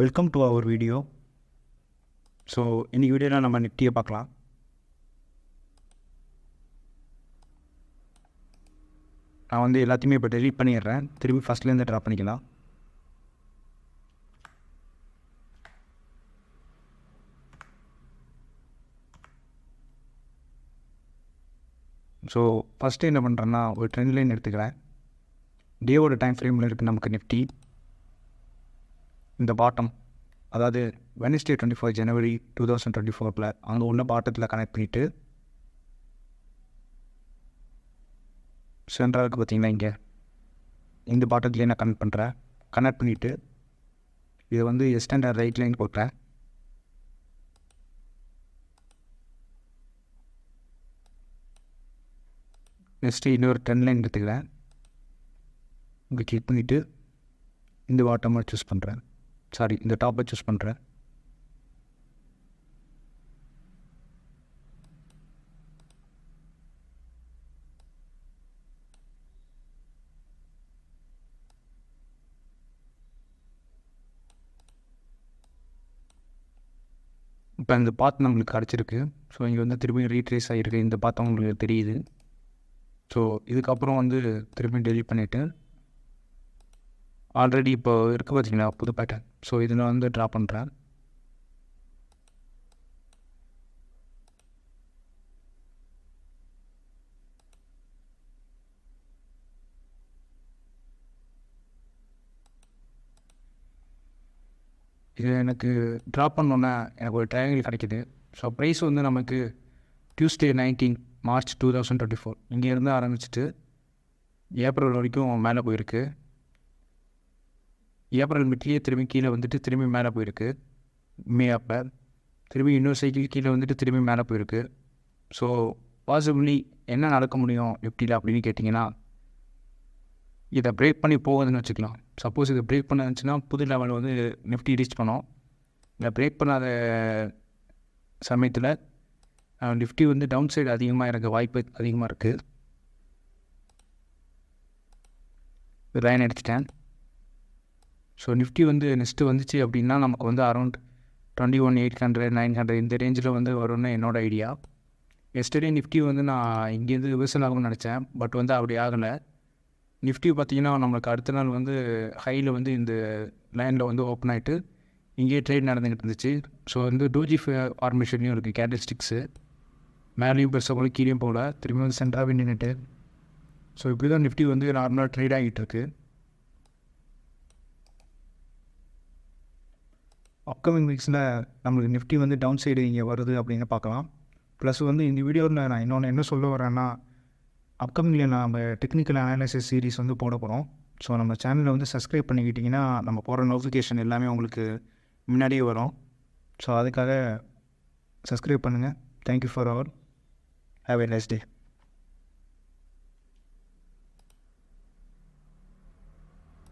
Welcome to our video. So இன்றைக்கி வீடியோவில் நம்ம நிஃப்டியை பார்க்கலாம். நான் வந்து எல்லாத்தையுமே இப்போ டெலீட் பண்ணிடுறேன். திரும்பி ஃபஸ்ட்லேருந்து ட்ரா பண்ணிக்கலாம். ஸோ ஃபஸ்ட்டு என்ன பண்ணுறேன்னா, ஒரு ட்ரெண்ட் லைன் எடுத்துக்கிறேன். டேவோட டைம் ஃப்ரேமில் இருக்குது நமக்கு நிஃப்டி. இந்த பாட்டம், அதாவது வெனஸ்டே 24 ஜனவரி 2024 அங்கே உள்ள பாட்டத்தில் கனெக்ட் பண்ணிவிட்டு சென்ட்ரலுக்கு பார்த்தீங்கன்னா இங்கே இந்த பாட்டத்துலேயே நான் கனெக்ட் பண்ணிவிட்டு இதை வந்து எஸ்டாண்டர்ட் ரைட் லைன் போட்டேன். நெக்ஸ்ட்டு இன்னொரு 10 லைன் எடுத்துக்கிறேன். இங்கே கிளிக் பண்ணிவிட்டு இந்த பாட்டமை சூஸ் பண்ணுறேன். இந்த டாப்பை சூஸ் பண்ணுறேன். இப்போ இந்த பாத் நம்மளுக்கு கிடச்சிருக்கு. ஸோ இங்கே வந்து திரும்பியும் ரீட்ரேஸ் ஆகிருக்கு. இந்த பாத்தம் உங்களுக்கு தெரியுது. ஸோ இதுக்கப்புறம் வந்து திரும்பி டெலீட் பண்ணிவிட்டு ஆல்ரெடி இப்போ இருக்குது பார்த்தீங்களா புது பேட்டர்ன். ஸோ இதில் வந்து ட்ரா பண்ணுறேன். இது எனக்கு ட்ரா பண்ணோன்னே எனக்கு ஒரு ட்ரையாங்கிள் கிடைக்கிது. ஸோ ப்ரைஸ் வந்து நமக்கு டியூஸ்டே 19 மார்ச் 2024 இங்கேருந்து ஆரம்பிச்சிட்டு ஏப்ரல் வரைக்கும் மேலே போயிருக்கு. ஏப்ரல் மிட்லேயே திரும்பி கீழே வந்துட்டு திரும்பி மேலே போயிருக்கு. மே அப்போ திரும்பி இன்னொரு சைக்கிள் கீழே வந்துட்டு திரும்பி மேலே போயிருக்கு. ஸோ பாசிபிளி என்ன நடக்க முடியும் நிஃப்டியில் அப்படின்னு கேட்டிங்கன்னா, இதை பிரேக் பண்ணி போகுதுன்னு வச்சுக்கலாம். சப்போஸ் இதை பிரேக் பண்ண இருந்துச்சுன்னா புது லெவல் வந்து நிஃப்டி ரீச் பண்ணோம். இதை பிரேக் பண்ணாத சமயத்தில் நிஃப்டி வந்து டவுன் சைடு அதிகமாக இருக்க வாய்ப்பு அதிகமாக இருக்குது. லைன் எடுத்துட்டேன். ஸோ நிஃப்டி வந்து நெக்ஸ்ட்டு வந்துச்சு அப்படின்னா நமக்கு வந்து அரௌண்ட் 21,800 900 இந்த ரேஞ்சில் வந்து வரும்னு என்னோடய ஐடியா. எஸ்டர்டே நிஃப்டி வந்து நான் இங்கேருந்து ரிவர்சல் ஆகும்னு நினச்சேன். பட் வந்து அப்படி ஆகலை. நிஃப்டி பார்த்திங்கன்னா நம்மளுக்கு அடுத்த நாள் வந்து ஹையில் வந்து இந்த லைனில் வந்து ஓப்பன் ஆகிட்டு இங்கேயே ட்ரேட் நடந்துக்கிட்டு இருந்துச்சு. ஸோ வந்து டோஜி ஃபார்மேஷன்லையும் இருக்குது கேண்டில் ஸ்டிக்ஸு. மேலேயும் பெருசாக போல கீழேயும் போகல, திரும்பி வந்து சென்டராகவே நின்றுட்டு. ஸோ இப்படி தான் நிஃப்டி வந்து நார்மலாக ட்ரேட் ஆகிட்டு இருக்கு. அப்கமிங் வீக்ஸில் நம்மளுக்கு நிஃப்டி வந்து டவுன் சைடு இங்கே வருது அப்படின்னு பார்க்கலாம். ப்ளஸ் வந்து இந்த வீடியோவில் நான் இன்னொன்று என்ன சொல்ல வரேன்னா, அப்கமிங்கில் நம்ம டெக்னிக்கல் அனாலிசிஸ் சீரிஸ் வந்து போட போகிறோம். ஸோ நம்ம சேனலை வந்து சப்ஸ்கிரைப் பண்ணிக்கிட்டிங்கன்னா நம்ம போகிற நோட்டிஃபிகேஷன் எல்லாமே உங்களுக்கு முன்னாடியே வரும். ஸோ அதுக்காக சப்ஸ்கிரைப் பண்ணுங்கள். Thank you for our. Have a nice day.